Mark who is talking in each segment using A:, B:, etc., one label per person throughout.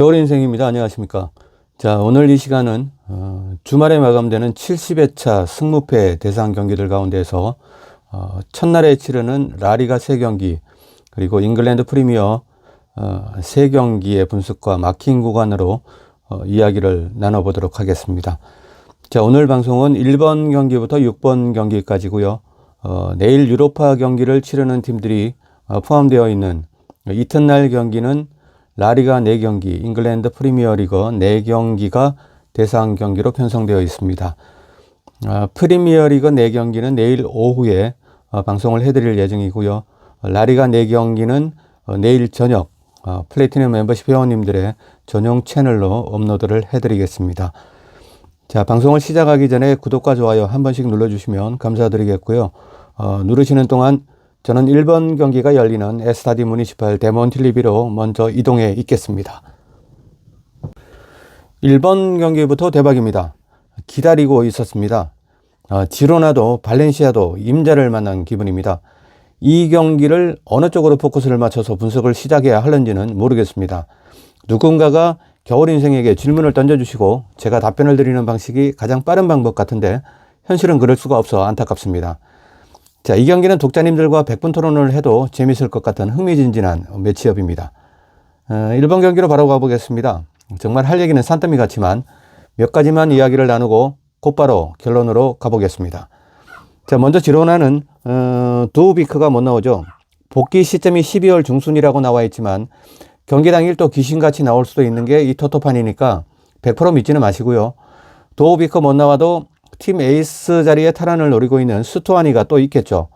A: 겨울 인생입니다. 안녕하십니까. 자, 오늘 이 시간은 주말에 마감되는 70회차 승무패 대상 경기들 가운데서 첫날에 치르는 라리가 3경기 그리고 잉글랜드 프리미어 3경기의 분석과 마킹 구간으로 이야기를 나눠보도록 하겠습니다. 자, 오늘 방송은 1번 경기부터 6번 경기까지고요. 내일 유로파 경기를 치르는 팀들이 포함되어 있는 이튿날 경기는 라리가 4경기, 잉글랜드 프리미어리그 4경기가 대상 경기로 편성되어 있습니다. 프리미어리그 4경기는 내일 오후에 방송을 해드릴 예정이고요. 라리가 4경기는 내일 저녁 플래티넘 멤버십 회원님들의 전용 채널로 업로드를 해드리겠습니다. 자, 방송을 시작하기 전에 구독과 좋아요 한 번씩 눌러주시면 감사드리겠고요. 누르시는 동안 저는 1번 경기가 열리는 에스타디 무니시팔 데몬틸리비로 먼저 이동해 있겠습니다. 1번 경기부터 대박입니다. 기다리고 있었습니다. 지로나도 발렌시아도 임자를 만난 기분입니다. 이 경기를 어느 쪽으로 포커스를 맞춰서 분석을 시작해야 하는지는 모르겠습니다. 누군가가 겨울 인생에게 질문을 던져주시고 제가 답변을 드리는 방식이 가장 빠른 방법 같은데 현실은 그럴 수가 없어 안타깝습니다. 자, 이 경기는 독자님들과 100분 토론을 해도 재밌을 것 같은 흥미진진한 매치업입니다. 1번 경기로 바로 가보겠습니다. 정말 할 얘기는 산더미 같지만 몇 가지만 이야기를 나누고 곧바로 결론으로 가보겠습니다. 자, 먼저 지로나는 두비크가 못 나오죠. 복귀 시점이 12월 중순이라고 나와 있지만 경기 당일 또 귀신같이 나올 수도 있는 게 이 토토판이니까 100% 믿지는 마시고요. 도우비크 못 나와도 팀 에이스 자리에 탈환을 노리고 있는 스투아니가 또 있겠죠.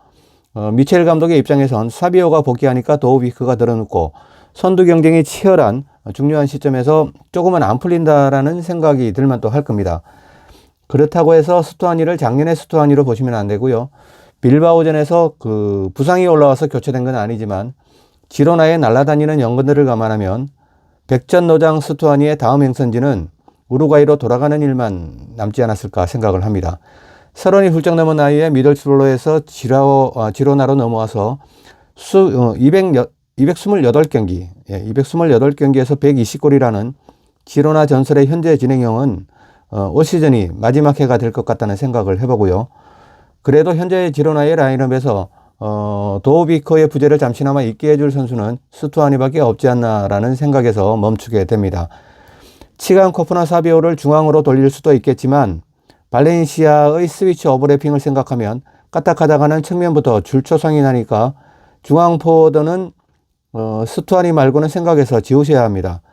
A: 미첼 감독의 입장에선 사비오가 복귀하니까 도우비크가 늘어놓고 선두 경쟁이 치열한 중요한 시점에서 조금은 안 풀린다라는 생각이 들만 또 할 겁니다. 그렇다고 해서 스투아니를 작년의 스투아니로 보시면 안 되고요. 빌바오전에서 부상이 올라와서 교체된 건 아니지만 지로나의 날아다니는 연근들을 감안하면 백전노장 스투아니의 다음 행선지는 우루과이로 돌아가는 일만 남지 않았을까 생각을 합니다. 30이 훌쩍 넘은 나이에 미들스블로에서 지로나로 넘어와서 228경기, 228경기에서 120골이라는 지로나 전설의 현재 진행형은 올 시즌이 마지막 해가 될 것 같다는 생각을 해보고요. 그래도 현재 지로나의 라인업에서 도우비커의 부재를 잠시나마 잊게 해줄 선수는 스투아니밖에 없지 않나라는 생각에서 멈추게 됩니다. 치간코프나 사비오를 중앙으로 돌릴 수도 있겠지만 발렌시아의 스위치 오버래핑을 생각하면 까딱하다가는 측면부터 줄초성이 나니까 중앙 포워드는 스투아니 말고는 생각해서 지우셔야 합니다.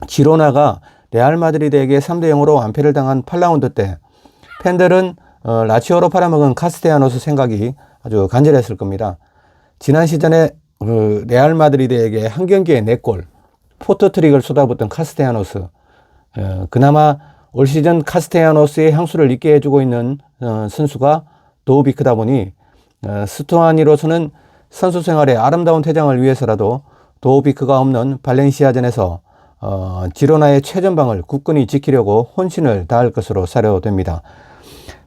A: 지로나가 레알 마드리드에게 3대0으로 완패를 당한 8라운드 때 팬들은 라치오로 팔아먹은 카스테야노스 생각이 아주 간절했을 겁니다. 지난 시즌에 레알 마드리드에게 한 경기에 4골 포트트릭을 쏟아붓던 카스테야노스, 그나마 올 시즌 카스테야노스의 향수를 잊게 해주고 있는 선수가 도우비크다 보니 스투아니로서는 선수 생활의 아름다운 퇴장을 위해서라도 도우비크가 없는 발렌시아전에서 지로나의 최전방을 굳건히 지키려고 혼신을 다할 것으로 사료됩니다.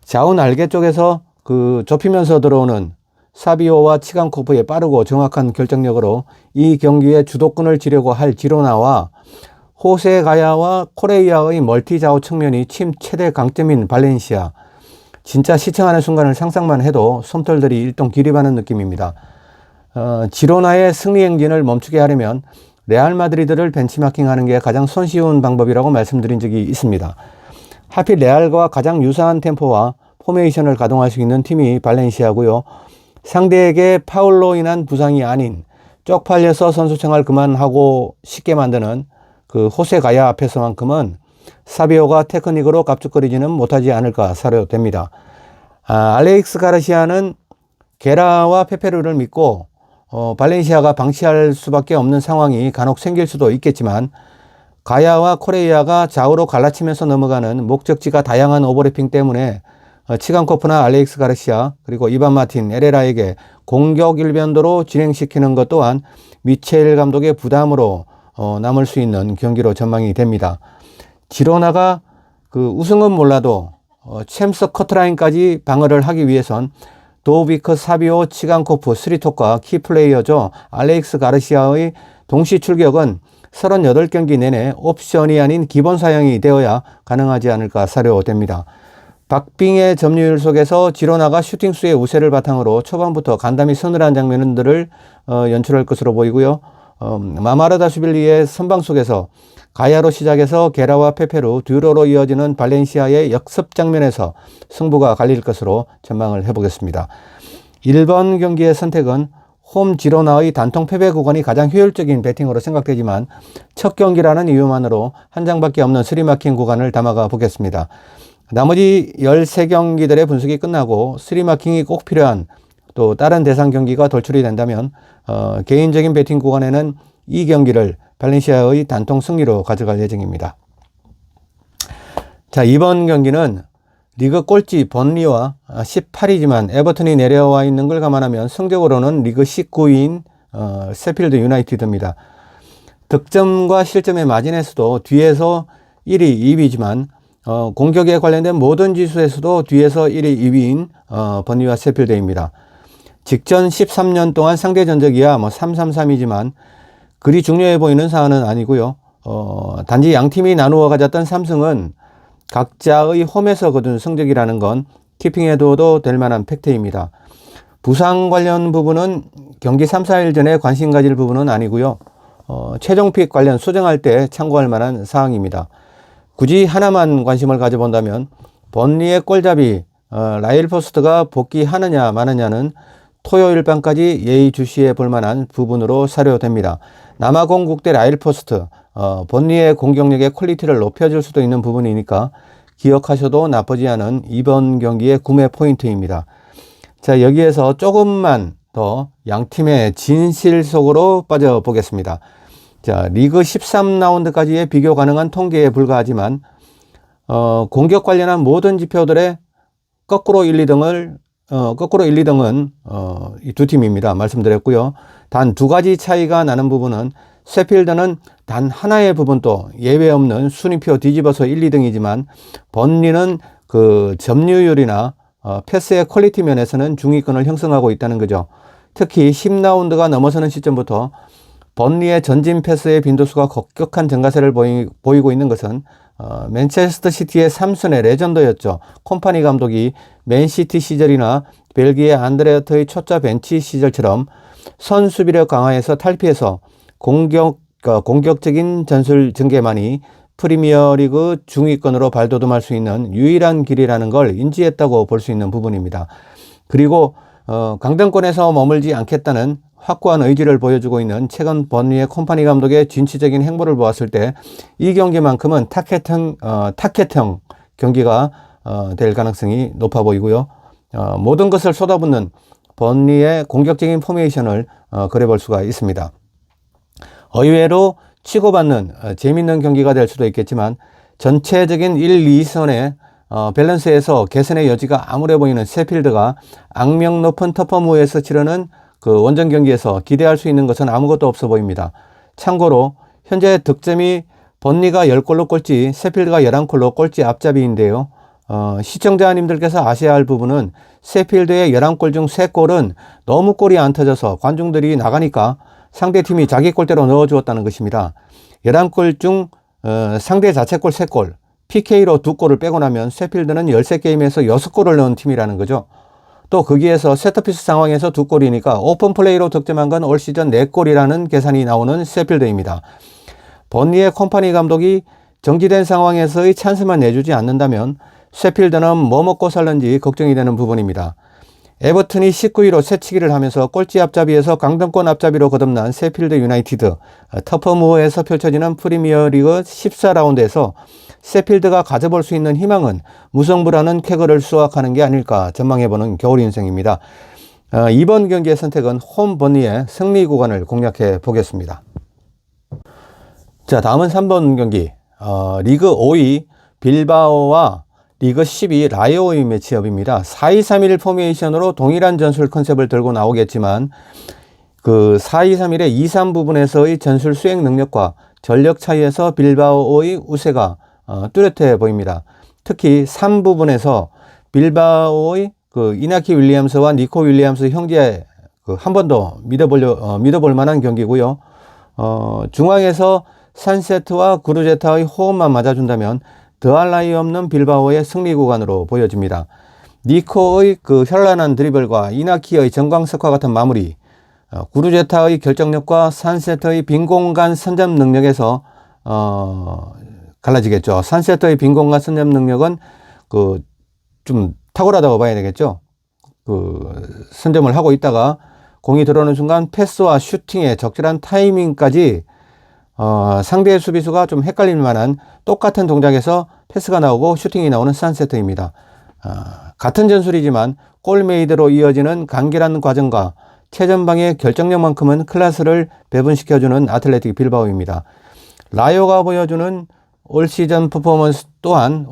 A: 좌우 날개 쪽에서 좁히면서 들어오는 사비오와 치간코프의 빠르고 정확한 결정력으로 이 경기의 주도권을 쥐려고 할 지로나와 호세 가야와 코레이아의 멀티 좌우 측면이 팀 최대 강점인 발렌시아. 진짜 시청하는 순간을 상상만 해도 솜털들이 일동 기립하는 느낌입니다. 지로나의 승리 행진을 멈추게 하려면 레알 마드리드를 벤치마킹하는 게 가장 손쉬운 방법이라고 말씀드린 적이 있습니다. 하필 레알과 가장 유사한 템포와 포메이션을 가동할 수 있는 팀이 발렌시아고요. 상대에게 파울로 인한 부상이 아닌 쪽팔려서 선수 생활 그만하고 쉽게 만드는 호세 가야 앞에서만큼은 사비오가 테크닉으로 깝죽거리지는 못하지 않을까 사료됩니다. 알렉스 가르시아는 게라와 페페르를 믿고 발렌시아가 방치할 수밖에 없는 상황이 간혹 생길 수도 있겠지만 가야와 코레이아가 좌우로 갈라치면서 넘어가는 목적지가 다양한 오버래핑 때문에 치간코프나 알렉스 가르시아 그리고 이반 마틴, 에레라에게 공격 일변도로 진행시키는 것 또한 미첼 감독의 부담으로 남을 수 있는 경기로 전망이 됩니다. 지로나가 우승은 몰라도 챔스 커트라인까지 방어를 하기 위해선 도우비크, 사비오, 치간코프, 스리톡과 키플레이어죠. 알렉스 가르시아의 동시 출격은 38경기 내내 옵션이 아닌 기본 사양이 되어야 가능하지 않을까 사료됩니다. 박빙의 점유율 속에서 지로나가 슈팅 수의 우세를 바탕으로 초반부터 간담이 서늘한 장면들을 연출할 것으로 보이고요. 마마르다슈빌리의 선방 속에서 가야로 시작해서 게라와 페페루, 듀로로 이어지는 발렌시아의 역습 장면에서 승부가 갈릴 것으로 전망을 해보겠습니다. 1번 경기의 선택은 홈 지로나의 단통 패배 구간이 가장 효율적인 배팅으로 생각되지만 첫 경기라는 이유만으로 한 장밖에 없는 스리마킹 구간을 담아가 보겠습니다. 나머지 13경기들의 분석이 끝나고 스리마킹이 꼭 필요한 또 다른 대상 경기가 돌출이 된다면 개인적인 배팅 구간에는 이 경기를 발렌시아의 단통 승리로 가져갈 예정입니다. 자, 이번 경기는 리그 꼴찌 번리와 18위지만 에버턴이 내려와 있는 걸 감안하면 성적으로는 리그 19위인 셰필드 유나이티드입니다. 득점과 실점의 마진에서도 뒤에서 1위, 2위지만 공격에 관련된 모든 지수에서도 뒤에서 1위, 2위인 번리와 셰필드입니다. 직전 13년 동안 상대 전적이야 3-3-3이지만 그리 중요해 보이는 사안은 아니고요. 단지 양팀이 나누어 가졌던 3승은 각자의 홈에서 거둔 성적이라는 건 키핑해둬도 될 만한 팩트입니다. 부상 관련 부분은 경기 3-4일 전에 관심 가질 부분은 아니고요. 최종픽 관련 수정할 때 참고할 만한 사항입니다. 굳이 하나만 관심을 가져본다면 번리의 골잡이 라일 포스트가 복귀하느냐 마느냐는 토요일 밤까지 예의주시해 볼 만한 부분으로 사료됩니다. 남아공국대 라일 포스트 번리의 공격력의 퀄리티를 높여줄 수도 있는 부분이니까 기억하셔도 나쁘지 않은 이번 경기의 구매 포인트입니다. 자, 여기에서 조금만 더 양팀의 진실 속으로 빠져보겠습니다. 자, 리그 13라운드까지의 비교 가능한 통계에 불과하지만 공격 관련한 모든 지표들의 거꾸로 1, 2등은 이 두 팀입니다. 말씀드렸고요. 단 두 가지 차이가 나는 부분은 셰필드는 단 하나의 부분도 예외 없는 순위표 뒤집어서 1, 2등이지만 번리는 그 점유율이나 패스의 퀄리티 면에서는 중위권을 형성하고 있다는 거죠. 특히 10라운드가 넘어서는 시점부터 번리의 전진 패스의 빈도수가 급격한 증가세를 보이고 있는 것은 맨체스터 시티의 3순의 레전더였죠. 콤파니 감독이 맨시티 시절이나 벨기에 안드레어트의 초짜 벤치 시절처럼 선수비력 강화해서 탈피해서 공격적인 전술 전개만이 프리미어리그 중위권으로 발돋움할 수 있는 유일한 길이라는 걸 인지했다고 볼 수 있는 부분입니다. 그리고 강등권에서 머물지 않겠다는 확고한 의지를 보여주고 있는 최근 번리의 콤파니 감독의 진취적인 행보를 보았을 때 이 경기만큼은 타켓형 경기가 될 가능성이 높아 보이고요. 모든 것을 쏟아붓는 번리의 공격적인 포메이션을 그려볼 수가 있습니다. 의외로 치고받는 재밌는 경기가 될 수도 있겠지만 전체적인 1, 2선의 밸런스에서 개선의 여지가 암울해 보이는 셰필드가 악명 높은 터퍼무에서 치르는 그 원정 경기에서 기대할 수 있는 것은 아무것도 없어 보입니다. 참고로 현재 득점이 번리가 10골로 꼴찌, 셰필드가 11골로 꼴찌 앞잡이인데요. 시청자님들께서 아셔야 할 부분은 셰필드의 11골 중 3골은 너무 골이 안 터져서 관중들이 나가니까 상대팀이 자기 골대로 넣어주었다는 것입니다. 11골 중 상대 자책골 3골, PK로 2골을 빼고 나면 셰필드는 13게임에서 6골을 넣은 팀이라는 거죠. 또 거기에서 세터피스 상황에서 2골이니까 오픈플레이로 득점한 건 올 시즌 4골이라는 계산이 나오는 셰필드입니다. 번리의 콤파니 감독이 정지된 상황에서의 찬스만 내주지 않는다면 셰필드는 뭐 먹고 살는지 걱정이 되는 부분입니다. 에버튼이 19위로 새치기를 하면서 꼴찌 앞잡이에서 강등권 앞잡이로 거듭난 셰필드 유나이티드, 터퍼무어에서 펼쳐지는 프리미어리그 14라운드에서 셰필드가 가져볼 수 있는 희망은 무성부라는 쾌거를 수확하는 게 아닐까 전망해보는 겨울 인생입니다. 이번 경기의 선택은 홈 번리의 승리 구간을 공략해 보겠습니다. 자, 다음은 3번 경기, 리그 5위 빌바오와 리그 12위 라이오의 매치업입니다. 4-2-3-1 포메이션으로 동일한 전술 컨셉을 들고 나오겠지만 그 4-2-3-1의 2-3 부분에서의 전술 수행 능력과 전력 차이에서 빌바오의 우세가 뚜렷해 보입니다. 특히 3 부분에서 빌바오의 그 이나키 윌리엄스와 니코 윌리엄스 형제 한 번 더 믿어볼 만한 경기고요. 중앙에서 산세트와 구르제타의 호흡만 맞아준다면 더할 나위 없는 빌바오의 승리 구간으로 보여집니다. 니코의 그 현란한 드리블과 이나키의 정광석화 같은 마무리, 구르제타의 결정력과 산세트의 빈공간 선점 능력에서 갈라지겠죠. 산세트의 빈공간 선점 능력은 그 좀 탁월하다고 봐야 되겠죠. 그 선점을 하고 있다가 공이 들어오는 순간 패스와 슈팅의 적절한 타이밍까지 상대의 수비수가 좀 헷갈릴 만한 똑같은 동작에서 패스가 나오고 슈팅이 나오는 산세트입니다. 같은 전술이지만 골메이드로 이어지는 간결한 과정과 최전방의 결정력만큼은 클래스를 배분시켜주는 아틀레틱 빌바오입니다. 라요가 보여주는 올 시즌의 퍼포먼스 또한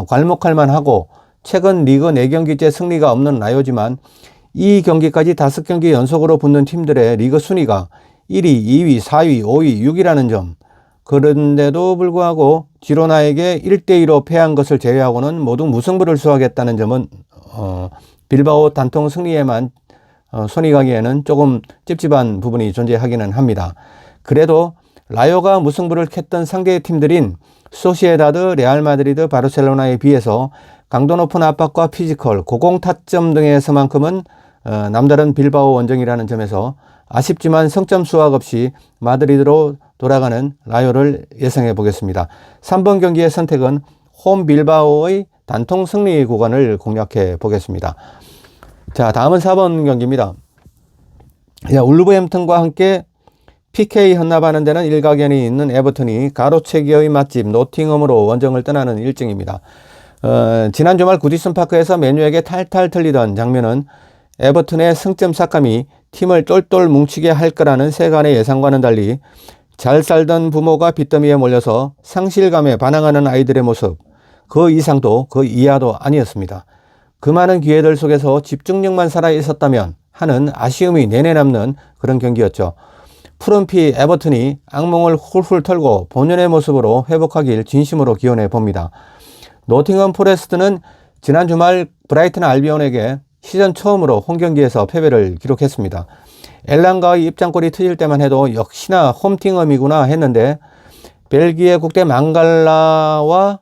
A: 괄목할 만하고 최근 리그 4경기째 승리가 없는 라요지만 이 경기까지 5경기 연속으로 붙는 팀들의 리그 순위가 1위, 2위, 4위, 5위, 6위라는 점, 그런데도 불구하고 지로나에게 1대2로 패한 것을 제외하고는 모두 무승부를 수확했다는 점은 빌바오 단통 승리에만 손이 가기에는 조금 찝찝한 부분이 존재하기는 합니다. 그래도 라요가 무승부를 캤던 상대의 팀들인 소시에다드, 레알 마드리드, 바르셀로나에 비해서 강도 높은 압박과 피지컬, 고공타점 등에서만큼은 남다른 빌바오 원정이라는 점에서 아쉽지만 성점 수확 없이 마드리드로 돌아가는 라요를 예상해 보겠습니다. 3번 경기의 선택은 홈 빌바오의 단통 승리 구간을 공략해 보겠습니다. 자, 다음은 4번 경기입니다. 울버햄튼과 함께 PK 헌납하는 데는 일가견이 있는 에버튼이 가로채기의 맛집 노팅엄으로 원정을 떠나는 일정입니다. 지난 주말 구디슨 파크에서 맨유에게 탈탈 틀리던 장면은 에버튼의 승점 삭감이 팀을 똘똘 뭉치게 할 거라는 세간의 예상과는 달리 잘 살던 부모가 빚더미에 몰려서 상실감에 반항하는 아이들의 모습, 그 이상도 그 이하도 아니었습니다. 그 많은 기회들 속에서 집중력만 살아 있었다면 하는 아쉬움이 내내 남는 그런 경기였죠. 푸른피 에버튼이 악몽을 훌훌 털고 본연의 모습으로 회복하길 진심으로 기원해 봅니다. 노팅엄 포레스트는 지난 주말 브라이튼 알비온에게 시즌 처음으로 홈경기에서 패배를 기록했습니다. 엘랑가의 입장골이 터질 때만 해도 역시나 홈팅엄이구나 했는데 벨기에 국대 망갈라가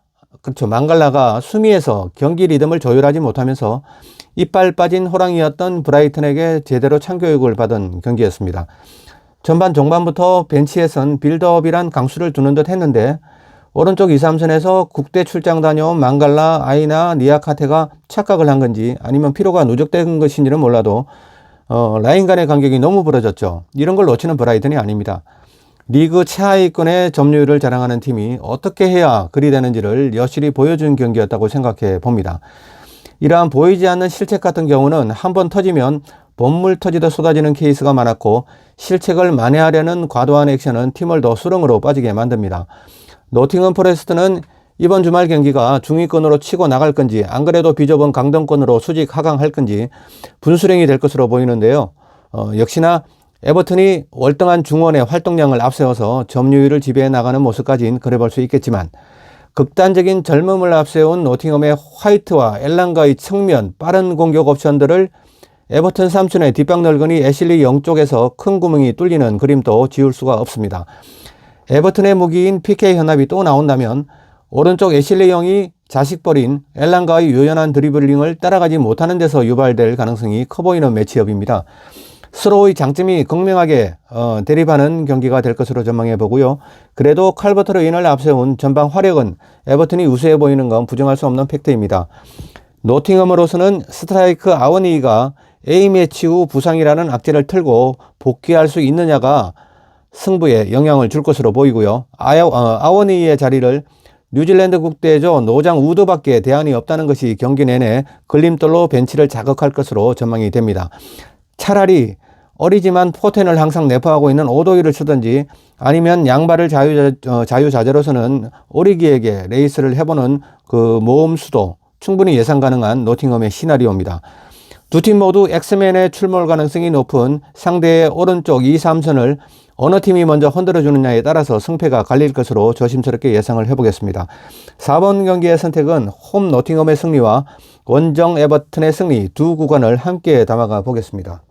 A: 수미에서 경기 리듬을 조율하지 못하면서 이빨 빠진 호랑이였던 브라이튼에게 제대로 참교육을 받은 경기였습니다. 전반 종반부터 벤치에선 빌드업이란 강수를 두는 듯 했는데 오른쪽 2, 3선에서 국대 출장 다녀온 망갈라, 아이나, 니아카테가 착각을 한 건지 아니면 피로가 누적된 것인지는 몰라도 라인 간의 간격이 너무 벌어졌죠. 이런 걸 놓치는 브라이튼이 아닙니다. 리그 최하위권의 점유율을 자랑하는 팀이 어떻게 해야 그리 되는지를 여실히 보여준 경기였다고 생각해 봅니다. 이러한 보이지 않는 실책 같은 경우는 한번 터지면 본물 터지듯 쏟아지는 케이스가 많았고 실책을 만회하려는 과도한 액션은 팀을 더 수렁으로 빠지게 만듭니다. 노팅엄 포레스트는 이번 주말 경기가 중위권으로 치고 나갈 건지 안 그래도 비좁은 강등권으로 수직 하강할 건지 분수령이 될 것으로 보이는데요. 역시나 에버튼이 월등한 중원의 활동량을 앞세워서 점유율을 지배해 나가는 모습까지는 그래볼 수 있겠지만 극단적인 젊음을 앞세운 노팅엄의 화이트와 엘랑가의 측면 빠른 공격 옵션들을 에버튼 삼촌의 뒷방 널거니 애슐리 영 쪽에서 큰 구멍이 뚫리는 그림도 지울 수가 없습니다. 에버튼의 무기인 PK 현합이 또 나온다면 오른쪽 애슐리 영이 자식벌인 엘랑가의 유연한 드리블링을 따라가지 못하는 데서 유발될 가능성이 커 보이는 매치업입니다. 서로의 장점이 극명하게 대립하는 경기가 될 것으로 전망해 보고요. 그래도 칼버트 레인을 앞세운 전방 화력은 에버튼이 우세해 보이는 건 부정할 수 없는 팩트입니다. 노팅엄으로서는 스트라이크 아워니가 A매치 후 부상이라는 악재를 틀고 복귀할 수 있느냐가 승부에 영향을 줄 것으로 보이고요. 아워니의 자리를 뉴질랜드 국대조 노장 우드밖에 대안이 없다는 것이 경기 내내 걸림돌로 벤치를 자극할 것으로 전망이 됩니다. 차라리 어리지만 포텐을 항상 내포하고 있는 오도이를 쓰든지 아니면 양발을 자유자재로서는 오리기에게 레이스를 해보는 그 모험수도 충분히 예상 가능한 노팅엄의 시나리오입니다. 두 팀 모두 엑스맨의 출몰 가능성이 높은 상대의 오른쪽 2, 3선을 어느 팀이 먼저 흔들어주느냐에 따라서 승패가 갈릴 것으로 조심스럽게 예상을 해보겠습니다. 4번 경기의 선택은 홈 노팅엄의 승리와 원정 에버튼의 승리 두 구간을 함께 담아가 보겠습니다.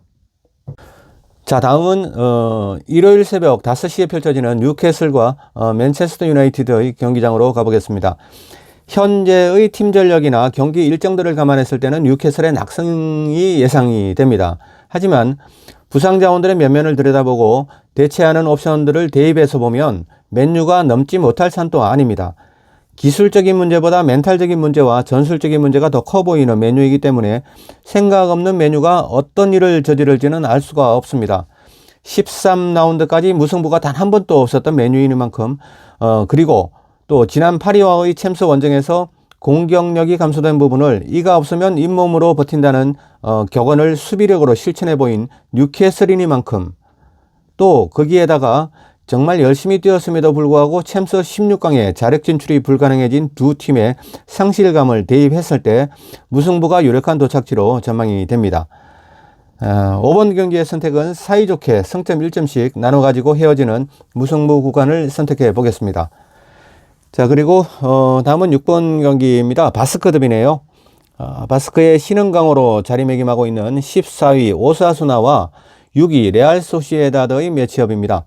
A: 자, 다음은 일요일 새벽 5시에 펼쳐지는 뉴캐슬과 맨체스터 유나이티드의 경기장으로 가보겠습니다. 현재의 팀 전력이나 경기 일정들을 감안했을 때는 뉴캐슬의 낙승이 예상이 됩니다. 하지만 부상 자원들의 면면을 들여다보고 대체하는 옵션들을 대입해서 보면 맨유가 넘지 못할 산도 아닙니다. 기술적인 문제보다 멘탈적인 문제와 전술적인 문제가 더 커 보이는 맨유이기 때문에 생각 없는 맨유가 어떤 일을 저지를지는 알 수가 없습니다. 13라운드까지 무승부가 단 한 번도 없었던 맨유인 만큼 그리고 또 지난 8위와의 챔스 원정에서 공격력이 감소된 부분을 이가 없으면 잇몸으로 버틴다는 격언을 수비력으로 실천해 보인 뉴캐슬이니만큼 또 거기에다가 정말 열심히 뛰었음에도 불구하고 챔스 16강에 자력 진출이 불가능해진 두 팀의 상실감을 대입했을 때 무승부가 유력한 도착지로 전망이 됩니다. 5번 경기의 선택은 사이좋게 승점 1점씩 나눠 가지고 헤어지는 무승부 구간을 선택해 보겠습니다. 자, 그리고 다음은 6번 경기입니다. 바스크 더비네요. 바스크의 신흥강으로 자리매김하고 있는 14위 오사수나와 6위 레알 소시에다드의 매치업입니다.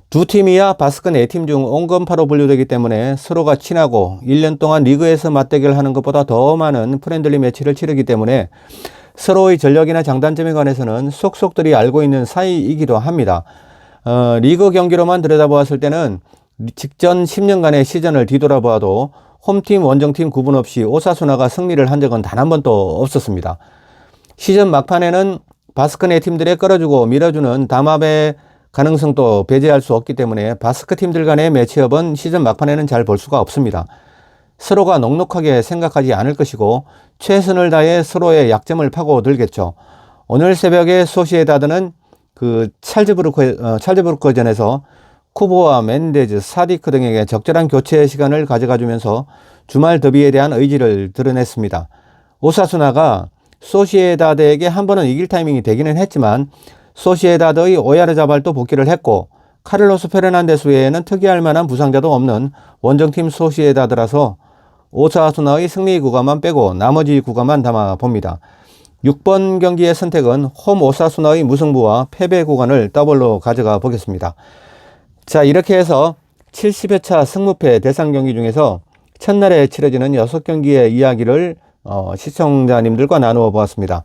A: 두 팀이야 바스크 4팀 중 온건파로 분류되기 때문에 서로가 친하고 1년 동안 리그에서 맞대결하는 것보다 더 많은 프렌들리 매치를 치르기 때문에 서로의 전력이나 장단점에 관해서는 속속들이 알고 있는 사이이기도 합니다. 리그 경기로만 들여다보았을 때는 직전 10년간의 시즌을 뒤돌아보아도 홈팀, 원정팀 구분 없이 오사수나가 승리를 한 적은 단 한 번도 없었습니다. 시즌 막판에는 바스크 4팀들에 끌어주고 밀어주는 담합의 가능성도 배제할 수 없기 때문에 바스크 팀들 간의 매치업은 시즌 막판에는 잘 볼 수가 없습니다. 서로가 넉넉하게 생각하지 않을 것이고 최선을 다해 서로의 약점을 파고들겠죠. 오늘 새벽에 소시에다드는 그 찰즈부르크전에서 쿠보와 멘데즈, 사디크 등에게 적절한 교체 시간을 가져가주면서 주말 더비에 대한 의지를 드러냈습니다. 오사수나가 소시에다드에게 한 번은 이길 타이밍이 되기는 했지만 소시에다드의 오야르자발도 복귀를 했고 카를로스 페르난데스 외에는 특이할 만한 부상자도 없는 원정팀 소시에다드라서 오사수나의 승리 구간만 빼고 나머지 구간만 담아봅니다. 6번 경기의 선택은 홈 오사수나의 무승부와 패배 구간을 더블로 가져가 보겠습니다. 자, 이렇게 해서 70회차 승무패 대상 경기 중에서 첫날에 치러지는 6경기의 이야기를 시청자님들과 나누어 보았습니다.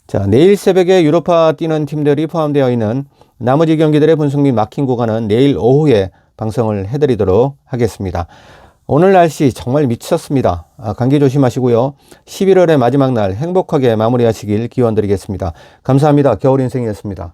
A: 자, 내일 새벽에 유로파 뛰는 팀들이 포함되어 있는 나머지 경기들의 분석 및 마킹 구간은 내일 오후에 방송을 해드리도록 하겠습니다. 오늘 날씨 정말 미쳤습니다. 감기 조심하시고요. 11월의 마지막 날 행복하게 마무리하시길 기원드리겠습니다. 감사합니다. 겨울인생이었습니다.